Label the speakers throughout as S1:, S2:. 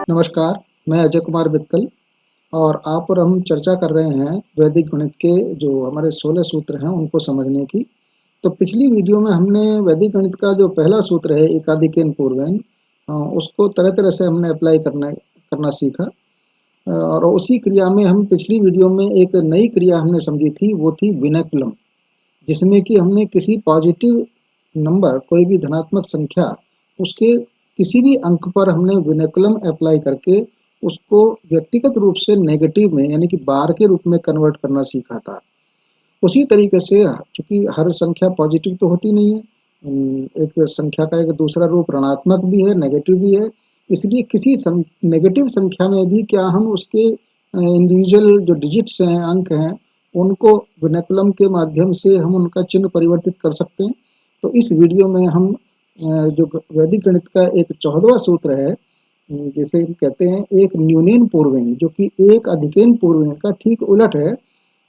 S1: नमस्कार, मैं अजय कुमार मित्तल और आप और हम चर्चा कर रहे हैं वैदिक गणित के जो हमारे 16 सूत्र हैं उनको समझने की। तो पिछली वीडियो में हमने वैदिक गणित का जो पहला सूत्र है एकाधिकेन पूर्वेन उसको तरह-तरह से हमने अप्लाई करना करना सीखा। और उसी क्रिया में हम पिछली वीडियो में एक नई क्रिया हमने समझी थी, वो थी विनकुलम, जिसमें कि हमने किसी पॉजिटिव नंबर, कोई भी धनात्मक संख्या, उसके किसी भी अंक पर हमने विनकुलम अप्लाई करके उसको व्यक्तिगत रूप से नेगेटिव में यानी कि बार के रूप में कन्वर्ट करना सीखा था। उसी तरीके से चूंकि हर संख्या पॉजिटिव तो होती नहीं है, एक संख्या का एक दूसरा रूप ऋणात्मक भी है, नेगेटिव भी है। इसलिए किसी नेगेटिव संख्या में भी क्या हम उसके इंडिविजुअल जो डिजिट्स हैं, अंक हैं, उनको विनकुलम के माध्यम से हम उनका चिन्ह परिवर्तित कर सकते हैं। तो इस वीडियो में हम जो वैदिक गणित का एक 14वां सूत्र है, जिसे हम कहते हैं एक न्यूनेन पूर्वेन, जो कि एक अधिकेन पूर्वेन का ठीक उलट है,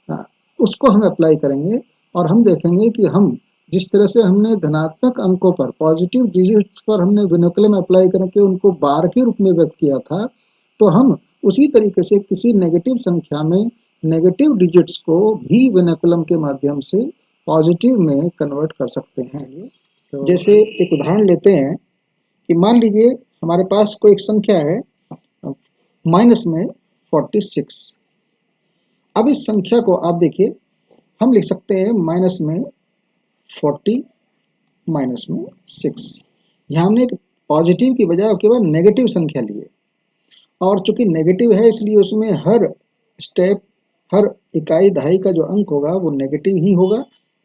S1: अ, उसको हम अप्लाई करेंगे। और हम देखेंगे कि हम जिस तरह से हमने धनात्मक अंकों पर, पॉजिटिव डिजिट्स पर हमने विनकुलम अप्लाई करके उनको बार के रूप में व्यक्त किया था, तो हम उसी तरीके से किसी नेगेटिव संख्या में नेगेटिव डिजिट्स को भी विनकुलम के माध्यम से पॉजिटिव में कन्वर्ट कर सकते हैं। तो जैसे एक उदाहरण लेते हैं कि मान लीजिए हमारे पास कोई एक संख्या है माइनस में 46। अब इस संख्या को आप देखिए, हम लिख सकते हैं माइनस में 40 माइनस में 6। यहाँ हमने एक पॉजिटिव की बजाय केवल नेगेटिव संख्या ली है, और चूंकि नेगेटिव है इसलिए उसमें हर स्टेप, हर इकाई दहाई का जो अंक होगा वो नेगेटिव ही होगा,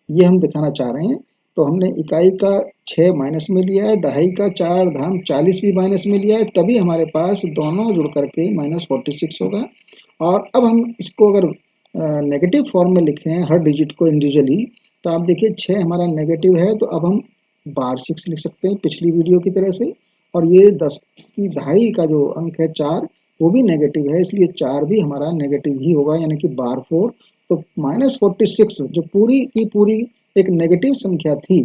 S1: ये हम दिखाना चाह रहे हैं। तो हमने इकाई का 6 माइनस में लिया है, दहाई का 4 धाम 40 भी माइनस में लिया है, तभी हमारे पास दोनों जुड़ करके -46 होगा। और अब हम इसको अगर नेगेटिव फॉर्म में लिखें हर डिजिट को इंडिविजुअली, तो आप देखिए 6 हमारा नेगेटिव है, तो अब हम बार 6 लिख सकते हैं पिछली वीडियो की तरह से। और ये 10 की दहाई का जो अंक है 4, वो भी नेगेटिव है, इसलिए 4 भी हमारा नेगेटिव ही होगा, यानी कि बार 4। तो -46 जो पूरी की पूरी एक नेगेटिव संख्या थी,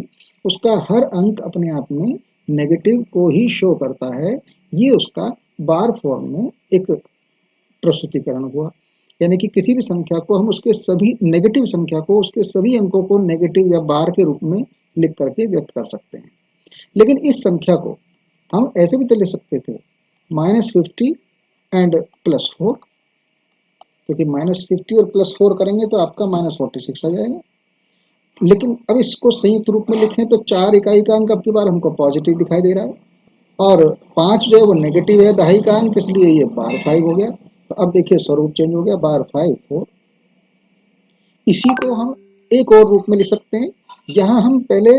S1: उसका हर अंक अपने आप में नेगेटिव को ही शो करता है। ये उसका बार फॉर्म में एक प्रस्तुतिकरण हुआ, यानी कि किसी भी संख्या को हम उसके सभी नेगेटिव संख्या को, उसके सभी अंकों को नेगेटिव या बार के रूप में लिख करके व्यक्त कर सकते हैं। लेकिन इस संख्या को हम ऐसे भी तो लिख सकते थे -50 एंड +4, क्योंकि -50 और +4 करेंगे तो आपका -46 आ जाएगा। लेकिन अब इसको संयुक्त रूप में लिखें तो 4 इकाई का अंक अब की बार हमको पॉजिटिव दिखाई दे रहा है, और 5 जो है वो नेगेटिव है दहाई का अंक, इसलिए ये बार 5 हो गया। तो अब देखिए स्वरूप चेंज हो गया, बार 5 4। इसी को हम एक और रूप में लिख सकते हैं, यहाँ हम पहले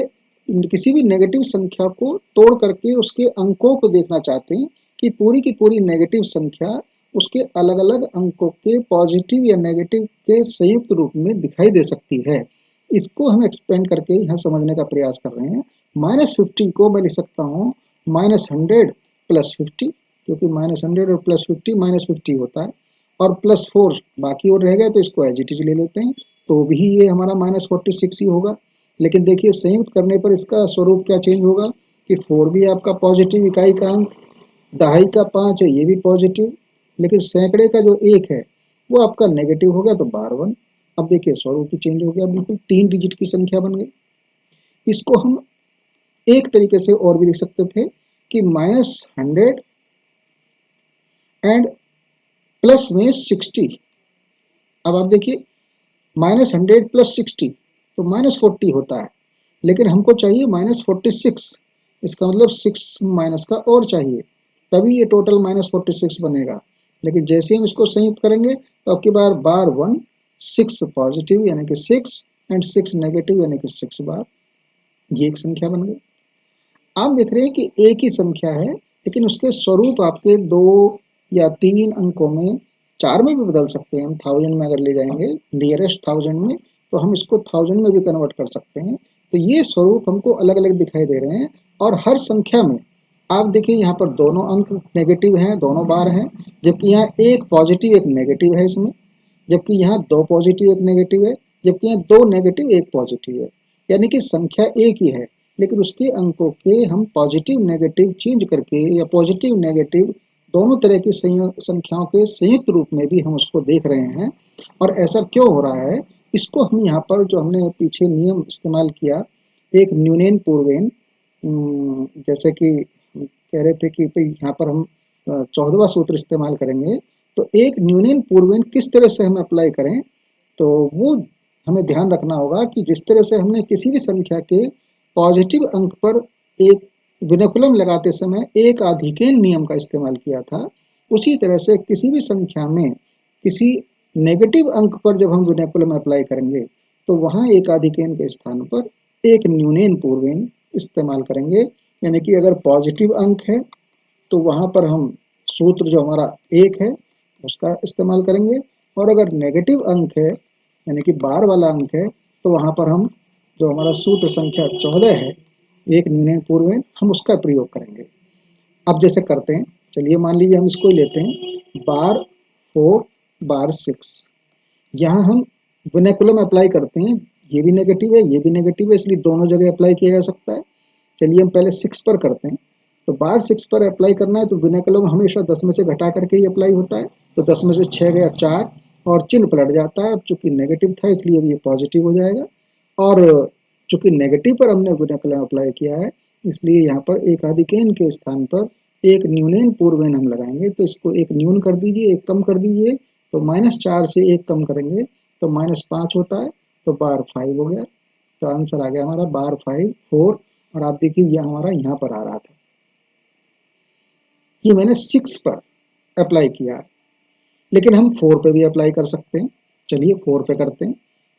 S1: किसी भी नेगेटिव संख्या को तोड़ करके उसके अंकों को देखना चाहते हैं कि पूरी की पूरी नेगेटिव संख्या उसके अलग अलग अंकों के पॉजिटिव या नेगेटिव के संयुक्त रूप में दिखाई दे सकती है। इसको हम एक्सपेंड करके यहाँ समझने का प्रयास कर रहे हैं। -50 को मैं लिख सकता हूँ -100 + 50, क्योंकि -100 और +50 -50 होता है, और +4 बाकी और रह गया, तो इसको एज इट इज ले लेते हैं, तो भी ये हमारा -46 ही होगा। लेकिन देखिए संयुक्त करने पर इसका स्वरूप क्या चेंज होगा कि 4 भी आपका पॉजिटिव इकाई का अंक, दहाई का 5 है ये भी पॉजिटिव, लेकिन सैकड़े का जो 1 है वो आपका नेगेटिव हो गया, तो बार 1। अब देखिए स्वरूप ही चेंज हो गया, बिल्कुल 3 डिजिट की संख्या बन गई। इसको हम एक तरीके से और भी लिख सकते थे कि -100 एंड प्लस में 60। अब आप देखिए -100 + 60 तो -40 होता है, लेकिन हमको चाहिए -46, इसका मतलब 6 माइनस का और चाहिए, तभी ये टोटल -46 बनेगा। लेकिन जैसे हम इसको संयुक्त करेंगे तो अब की बार 1 6 पॉजिटिव यानी कि 6 एंड 6 नेगेटिव यानी कि 6 बार, ये एक संख्या बन गई। आप देख रहे हैं कि एक ही संख्या है, लेकिन उसके स्वरूप आपके 2 या 3 अंकों में, 4 में भी बदल सकते हैं हम, 1000 में अगर ले जाएंगे नियरेस्ट 1000 में, तो हम इसको 1000 में भी कन्वर्ट कर सकते हैं। तो ये स्वरूप हमको अलग अलग दिखाई दे रहे हैं, और हर संख्या में आप देखिए यहाँ पर दोनों अंक नेगेटिव हैं, दोनों बार हैं, जबकि यहाँ एक पॉजिटिव एक नेगेटिव है इसमें, जबकि यहाँ 2 पॉजिटिव एक नेगेटिव है, जबकि यहाँ 2 नेगेटिव एक पॉजिटिव है। यानी कि संख्या एक ही है, लेकिन उसके अंकों के हम पॉजिटिव नेगेटिव चेंज करके या पॉजिटिव नेगेटिव दोनों तरह की संख्याओं के संयुक्त रूप में भी हम उसको देख रहे हैं। और ऐसा क्यों हो रहा है, इसको हम यहाँ पर जो हमने पीछे नियम इस्तेमाल किया, एक न्यूनेन पूर्वेन, जैसे कि कह रहे थे कि भाई यहाँ पर हम 14वां सूत्र इस्तेमाल करेंगे, तो एक न्यूनेन पूर्वेन किस तरह से हम अप्लाई करें, तो वो हमें ध्यान रखना होगा कि जिस तरह से हमने किसी भी संख्या के पॉजिटिव अंक पर एक विनकुलम लगाते समय एक आधिकेन नियम का इस्तेमाल किया था, उसी तरह से किसी भी संख्या में किसी नेगेटिव अंक पर जब हम विनकुलम अप्लाई करेंगे, तो वहाँ एक आधिकेन के स्थान पर एक न्यूनेन पूर्वेन इस्तेमाल करेंगे। यानी कि अगर पॉजिटिव अंक है तो वहाँ पर हम सूत्र जो हमारा एक है उसका इस्तेमाल करेंगे, और अगर नेगेटिव अंक है यानी कि बार वाला अंक है, तो वहाँ पर हम जो हमारा सूत्र संख्या 14 है, एक न्यूनन पूर्वेन, हम उसका प्रयोग करेंगे। अब जैसे करते हैं, चलिए मान लीजिए हम इसको ही लेते हैं, बार 4 बार 6। यहाँ हम विनकुलम अप्लाई करते हैं, ये भी नेगेटिव है ये भी नेगेटिव है, इसलिए दोनों जगह अप्लाई किया जा सकता है। चलिए हम पहले 6 पर करते हैं। तो बार 6 पर अप्लाई करना है तो विनकुलम हमेशा 10 में से घटा करके ही अप्लाई होता है। तो 10 में से 6 गया 4 और चिन्ह पलट जाता है। अब चूंकि नेगेटिव था इसलिए अब ये पॉजिटिव हो जाएगा, और चूंकि नेगेटिव पर हमने विनकुलम अप्लाई किया है इसलिए यहाँ पर एक आधिकेन के स्थान पर एक न्यूनेन पूर्वेन हम लगाएंगे। तो इसको एक न्यून कर दीजिए, एक कम कर दीजिए, तो -4 से एक कम करेंगे तो -5 होता है, तो बार 5 हो गया। तो आंसर आ गया हमारा बार 5 4। और आप देखिए यह हमारा यहाँ पर आ रहा था, ये मैंने 6 पर अप्लाई किया है, लेकिन हम 4 पे भी अप्लाई कर सकते हैं। चलिए 4 पे करते हैं।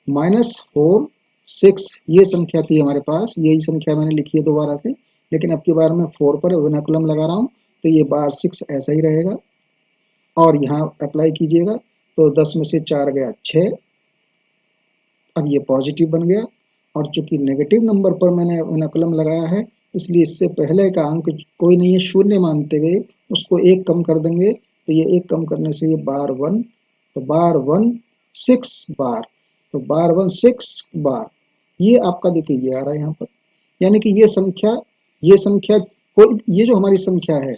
S1: -4 6 ये संख्या थी हमारे पास, यही संख्या मैंने लिखी है दोबारा से, लेकिन अब की बार मैं 4 पर विनकुलम लगा रहा हूँ, तो ये बार 6 ऐसा ही रहेगा। और यहाँ अप्लाई कीजिएगा तो 10 में से 4 गया 6, अब ये पॉजिटिव बन गया। और चूंकि नेगेटिव नंबर पर मैंने विनकुलम लगाया है इसलिए इससे पहले का अंक कोई नहीं है, शून्य मानते हुए उसको एक कम कर देंगे, तो ये एक कम करने से ये बार 1, तो बार 1 6 बार, तो बार 1 6 बार, ये आपका देखिए ये आ रहा है यहाँ पर। यानी कि ये संख्या कोई, ये जो हमारी संख्या है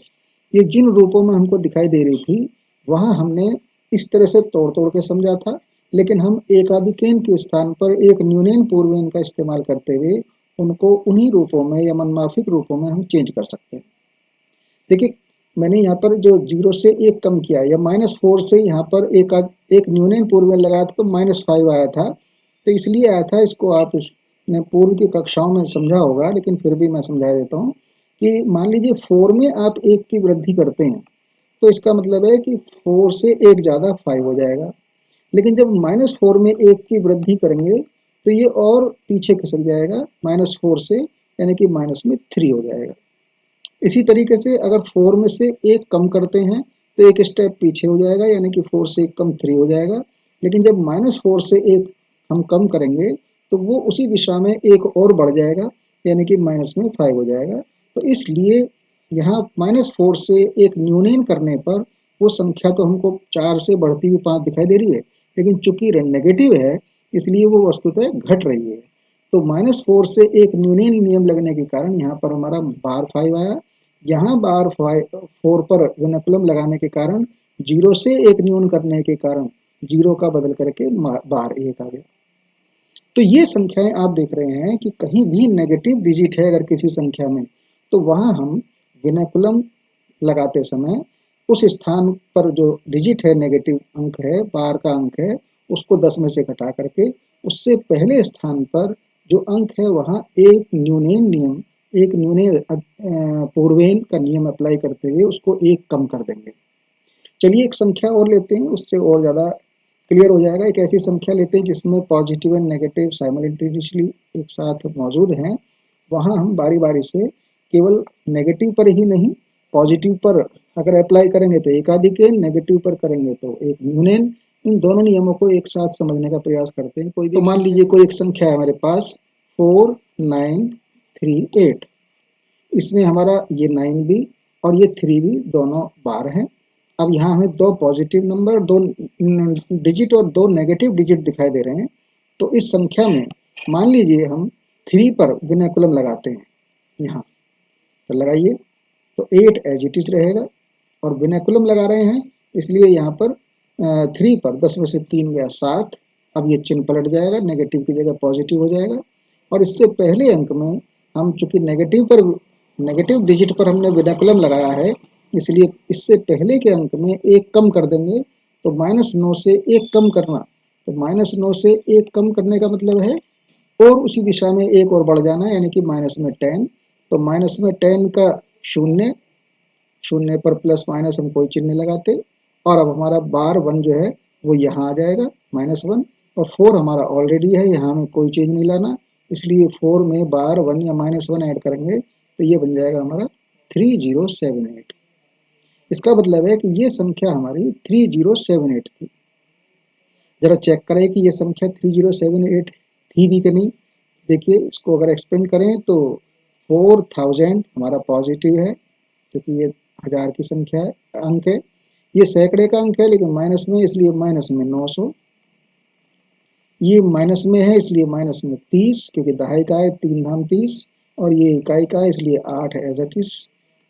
S1: ये जिन रूपों में हमको दिखाई दे रही थी वहां हमने इस तरह से तोड़ तोड़ के समझा था, लेकिन हम एकाधिकेन के स्थान पर एक न्यूनेन पूर्वेन का इस्तेमाल करते हुए उनको उन्हीं रूपों में या मनमाफिक रूपों में हम चेंज कर सकते हैं। देखिए मैंने यहाँ पर जो 0 से 1 कम किया, या -4 से यहाँ पर एक न्यूनेन पूर्वेन लगाया था तो -5 आया था। तो इसलिए आया था, इसको आपने पूर्व की कक्षाओं में समझा होगा लेकिन फिर भी मैं समझा देता हूँ कि मान लीजिए 4 में आप 1 की वृद्धि करते हैं तो इसका मतलब है कि 4 से 1 ज़्यादा 5 हो जाएगा। लेकिन जब -4 में 1 की वृद्धि करेंगे तो ये और पीछे खिसक जाएगा -4 से, यानी कि माइनस में 3 हो जाएगा। इसी तरीके से अगर 4 में से 1 कम करते हैं तो एक स्टेप पीछे हो जाएगा, यानी कि 4 से 1 कम 3 हो जाएगा। लेकिन जब -4 से 1 हम कम करेंगे तो वो उसी दिशा में एक और बढ़ जाएगा, यानी कि माइनस में 5 हो जाएगा। तो इसलिए यहाँ -4 से एक न्यूनेन करने पर वो संख्या तो हमको 4 से बढ़ती हुई 5 दिखाई दे रही है, लेकिन चूंकि नेगेटिव है इसलिए वो वस्तुतः घट रही है। तो -4 से एक न्यूनेन नियम लगने के कारण यहाँ पर हमारा बार 5 आया। यहाँ बार 4 पर विनकुलम लगाने के कारण 0 से एक न्यून करने के कारण 0 का बदल करके बार 1 आ गया। तो ये संख्याएं आप देख रहे हैं कि कहीं भी नेगेटिव डिजिट है अगर किसी संख्या में, तो वहां हम विनकुलम लगाते समय उस स्थान पर जो डिजिट है, नेगेटिव अंक है, बार का अंक है, उसको 10 में से घटा करके उससे पहले स्थान पर जो अंक है वहां एक न्यूनेन नियम, एक न्यूनेन पूर्वेन का नियम अप्लाई करते हुए उसको एक कम कर देंगे। चलिए एक संख्या और लेते हैं, उससे और ज़्यादा क्लियर हो जाएगा। एक ऐसी संख्या लेते हैं जिसमें पॉजिटिव एंड नेगेटिव साइमल्टेनियसली एक साथ मौजूद हैं। वहाँ हम बारी बारी से केवल नेगेटिव पर ही नहीं, पॉजिटिव पर अगर अप्लाई करेंगे तो एकाधिकेन, नेगेटिव पर करेंगे तो एक न्यूनेन, इन दोनों नियमों को एक साथ समझने का प्रयास करते हैं। कोई भी, तो मान लीजिए कोई एक संख्या है हमारे पास 4 9 3 8, इसमें हमारा ये 9 भी और ये 3 भी दोनों बार हैं। अब यहाँ हमें 2 पॉजिटिव नंबर, 2 डिजिट और 2 नेगेटिव डिजिट दिखाई दे रहे हैं। तो इस संख्या में मान लीजिए हम 3 पर विनकुलम लगाते हैं, यहाँ तो लगाइए, तो 8 एज इट इज रहेगा। और विनाकुलम लगा रहे हैं, इसलिए यहाँ पर 3 पर 10 में से 3 गया 7। अब ये चिन्ह पलट जाएगा, नेगेटिव की जगह पॉजिटिव हो जाएगा। और इससे पहले अंक में हम चूंकि नेगेटिव डिजिट पर हमने विनाकुलम लगाया है, इसलिए इससे पहले के अंक में एक कम कर देंगे। तो -9 से एक कम करना, तो -9 से एक कम करने का मतलब है और उसी दिशा में एक और बढ़ जाना, यानी कि माइनस में 10। तो माइनस में 10 का शून्य, शून्य पर प्लस माइनस हम कोई चिन्ह नहीं लगाते। और अब हमारा बार 1 जो है वो यहाँ आ जाएगा -1, और 4 हमारा ऑलरेडी है, यहाँ में कोई चीज नहीं लाना, इसलिए 4 में बार 1 या -1 ऐड करेंगे तो ये बन जाएगा हमारा 3078। इसका मतलब है कि ये संख्या हमारी 3078 थी। जरा चेक करें कि ये संख्या 3078 थी भी कि नहीं। देखिए, इसको अगर एक्सपेंड करें तो 4000 हमारा पॉजिटिव है, क्योंकि ये हजार की संख्या है, अंक है। ये सैकड़े का अंक है लेकिन माइनस में, इसलिए माइनस में 900। ये माइनस में है इसलिए माइनस में 30, क्योंकि दहाई का है, 3 धाम 30। और ये इकाई का है इसलिए 8 एज इट इज।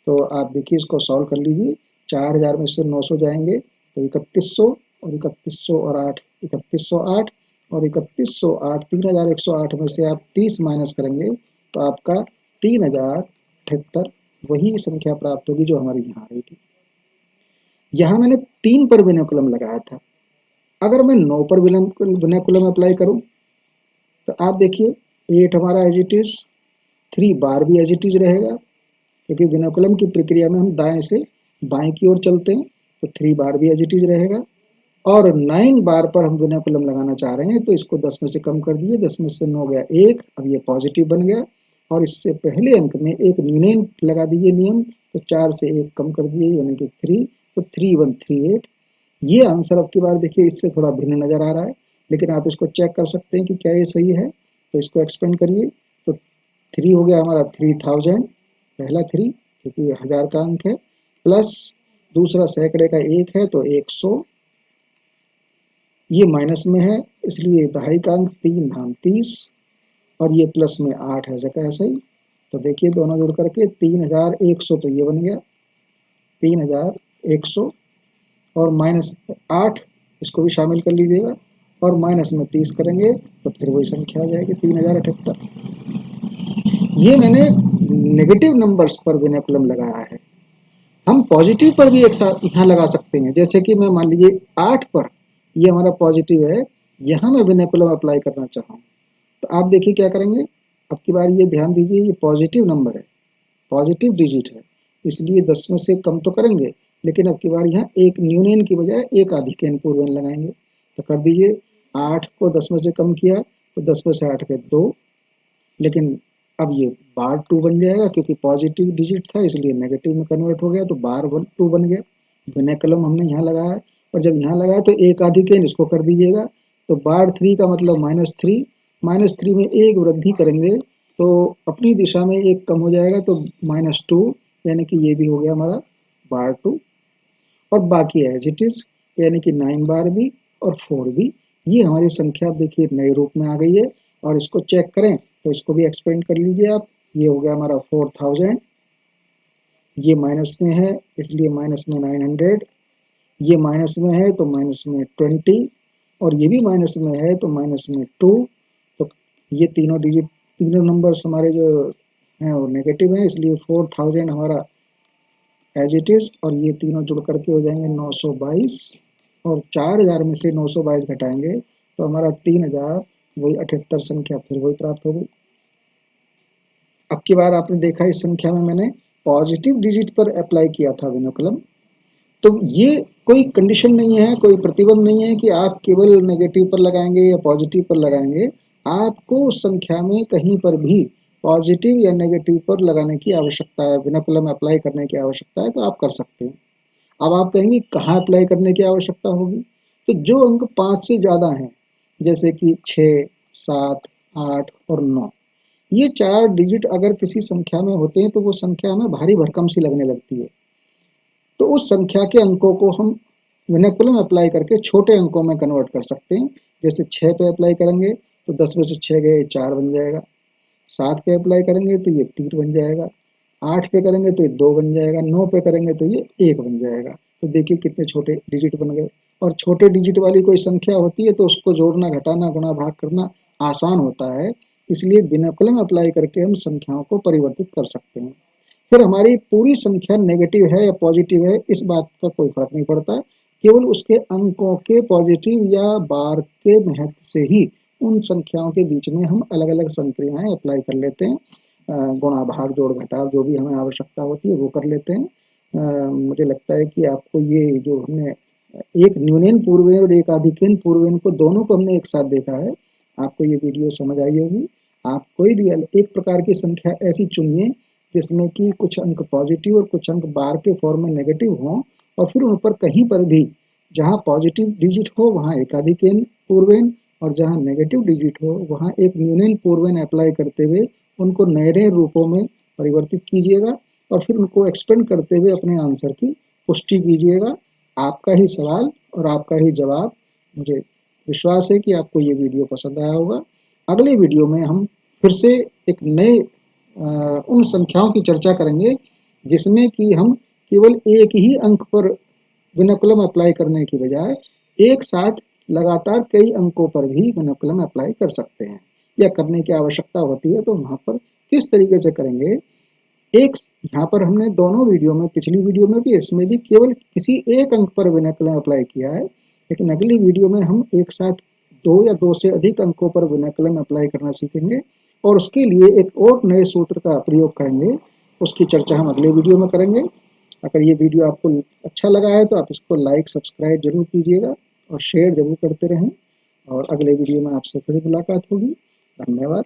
S1: तो आप देखिए, इसको सॉल्व कर लीजिए। 4000 में से 900 जाएंगे तो 3100, और 3100 और 8 3108, और 3108 3108 में से आप 30 माइनस करेंगे तो आपका 3078 वही संख्या प्राप्त होगी जो हमारी यहाँ आ रही थी। यहाँ मैंने 3 पर विनाकुलम लगाया था। अगर मैं 9 पर विनाकुलम अप्लाई करूं तो आप देखिए 8 हमारा एज इट इज, 3 बार भी एज इट इज रहेगा, क्योंकि विनाकुलम की प्रक्रिया में हम दाएं से बाएं की ओर चलते हैं, तो 3 बार भी एज इट इज रहेगा। और 9 बार पर हम विनाकुलम लगाना चाह रहे हैं, तो इसको 10 में से कम कर दिए, 10 में से 9 गया 1, अब ये पॉजिटिव बन गया। और इससे पहले अंक में एक न्यूनेन लगा दीजिए नियम, तो 4 से 1 कम कर दिए यानी कि 3, तो 3138। ये आंसर अब की बार देखिए इससे थोड़ा भिन्न नजर आ रहा है, लेकिन आप इसको चेक कर सकते हैं कि क्या ये सही है। तो इसको एक्सपेंड करिए, तो 3 हो गया हमारा 3000, पहला 3 क्योंकि ये हजार का अंक है, प्लस दूसरा सैकड़े का 1 है तो 100, ये माइनस में है इसलिए दहाई का अंक 3 धाम 30, और ये प्लस में 8 है जगह ऐसे ही। तो देखिए दोनों जुड़ करके 3100, तो ये बन गया 3100, और -8 इसको भी शामिल कर लीजिएगा, और माइनस में 30 करेंगे तो फिर वही संख्या आ जाएगी 3078। ये मैंने नेगेटिव नंबर्स पर विनाकुलम लगाया है। हम पॉजिटिव पर भी एक साथ यहाँ लगा सकते हैं, जैसे कि मैं मान लीजिए 8 पर, ये हमारा पॉजिटिव है, यहाँ मैं विनाकुलम अप्लाई करना चाहूँ तो आप देखिए क्या करेंगे। अब की बार ये ध्यान दीजिए, ये पॉजिटिव नंबर है, पॉजिटिव डिजिट है, इसलिए 10 में से कम तो करेंगे, लेकिन अब की बार यहाँ एक न्यून की बजाय एक अधिक पूर्व लगाएंगे। तो कर दीजिए, 8 को 10 में से कम किया तो 10 में से 8 के 2, लेकिन अब ये बार 2 बन जाएगा, क्योंकि पॉजिटिव डिजिट था इसलिए नेगेटिव में कन्वर्ट हो गया, तो बार 2 बन गया। विनाकुलम हमने यहाँ लगाया, और जब यहाँ लगाया तो एक अधिक इसको कर दीजिएगा, तो बार 3 का मतलब -3, -3 में एक वृद्धि करेंगे तो अपनी दिशा में एक कम हो जाएगा, तो -2, यानी कि ये भी हो गया हमारा बार 2। और बाकी एज इट इज, यानी कि 9 बार भी और 4 भी। ये हमारी संख्या देखिए नए रूप में आ गई है। और इसको चेक करें तो इसको भी एक्सपेंड कर लीजिए आप। ये हो गया हमारा 4000, ये माइनस में है इसलिए माइनस में 900, ये माइनस में है तो माइनस में 20, और ये भी माइनस में है तो माइनस में 2। तो ये तीनों डिजिट, तीनों नंबर्स हमारे जो हैं वो नेगेटिव हैं, इसलिए 4000 हमारा एज इट इज, और ये तीनों जुड़ करके हो जाएंगे 922, और 4000 में से 922 घटाएंगे तो हमारा 3000, वही 78 संख्या फिर वही प्राप्त हो गई। अब की बार आपने देखा इस संख्या में मैंने पॉजिटिव डिजिट पर अप्लाई किया था विनाकुलम। तो ये कोई कंडीशन नहीं है, कोई प्रतिबंध नहीं है कि आप केवल नेगेटिव पर लगाएंगे या पॉजिटिव पर लगाएंगे। आपको उस संख्या में कहीं पर भी पॉजिटिव या नेगेटिव पर लगाने की आवश्यकता है, विनाकुलम अप्लाई करने की आवश्यकता है, तो आप कर सकते हैं। अब आप कहेंगे कहाँ अप्लाई करने की आवश्यकता होगी, तो जो अंक 5 से ज़्यादा हैं, जैसे कि 6, 7, 8 और 9, ये 4 डिजिट अगर किसी संख्या में होते हैं तो वो संख्या हमें भारी भरकम सी लगने लगती है। तो उस संख्या के अंकों को हम विनाकुलम अप्लाई करके छोटे अंकों में कन्वर्ट कर सकते हैं। जैसे 6 पे अप्लाई करेंगे तो 10 में से 6 गए 4 बन जाएगा, 7 पे अप्लाई करेंगे तो ये 3 बन जाएगा, 8 पे करेंगे तो ये 2 बन जाएगा, 9 पे करेंगे तो ये 1 बन जाएगा। तो देखिए कितने छोटे डिजिट बन गए। और छोटे डिजिट वाली कोई संख्या होती है तो उसको जोड़ना, घटाना, गुणा, भाग करना आसान होता है। इसलिए बिनकुलम अप्लाई करके हम संख्याओं को परिवर्तित कर सकते हैं। फिर हमारी पूरी संख्या नेगेटिव है या पॉजिटिव है, इस बात का कोई फर्क नहीं पड़ता। केवल उसके अंकों के पॉजिटिव या बार के महत्व से ही उन संख्याओं के बीच में हम अलग अलग संक्रियाएं अप्लाई कर लेते हैं। गुणा, भाग, जोड़, घटाव जो भी हमें आवश्यकता होती है वो कर लेते हैं। मुझे लगता है कि आपको ये जो हमने एक न्यूनन पूर्वेन और एक आधिक्यन पूर्वेन को दोनों को हमने एक साथ देखा है, आपको ये वीडियो समझ आई होगी। आप कोई भी एक प्रकार की संख्या ऐसी चुनिए जिसमें कि कुछ अंक पॉजिटिव और कुछ अंक बार के फॉर्म में नेगेटिव हों, और फिर उन पर कहीं पर भी जहाँ पॉजिटिव डिजिट हो वहाँ एकाधिकेन पूर्वेन और जहाँ नेगेटिव डिजिट हो वहाँ एक न्यूनन पूर्वेन अप्लाई करते हुए उनको नए नए रूपों में परिवर्तित कीजिएगा और फिर उनको एक्सपेंड करते हुए अपने आंसर की पुष्टि कीजिएगा। आपका ही सवाल और आपका ही जवाब। मुझे विश्वास है कि आपको ये वीडियो पसंद आया होगा। अगले वीडियो में हम फिर से एक नए उन संख्याओं की चर्चा करेंगे जिसमें कि हम केवल एक ही अंक पर विनकुलम अप्लाई करने की बजाय एक साथ लगातार कई अंकों पर भी विनकुलम अप्लाई कर सकते हैं, या करने की आवश्यकता होती है तो वहां पर किस तरीके से करेंगे। एक यहाँ पर हमने दोनों वीडियो में, पिछली वीडियो में भी इसमें भी केवल किसी एक अंक पर विनकुलम अप्लाई किया है, लेकिन अगली वीडियो में हम एक साथ दो या दो से अधिक अंकों पर विनकुलम अप्लाई करना सीखेंगे और उसके लिए एक और नए सूत्र का प्रयोग करेंगे। उसकी चर्चा हम अगले वीडियो में करेंगे। अगर ये वीडियो आपको अच्छा लगा है तो आप इसको लाइक सब्सक्राइब जरूर कीजिएगा और शेयर जरूर करते रहें। और अगले वीडियो में आपसे फिर मुलाकात होगी। धन्यवाद।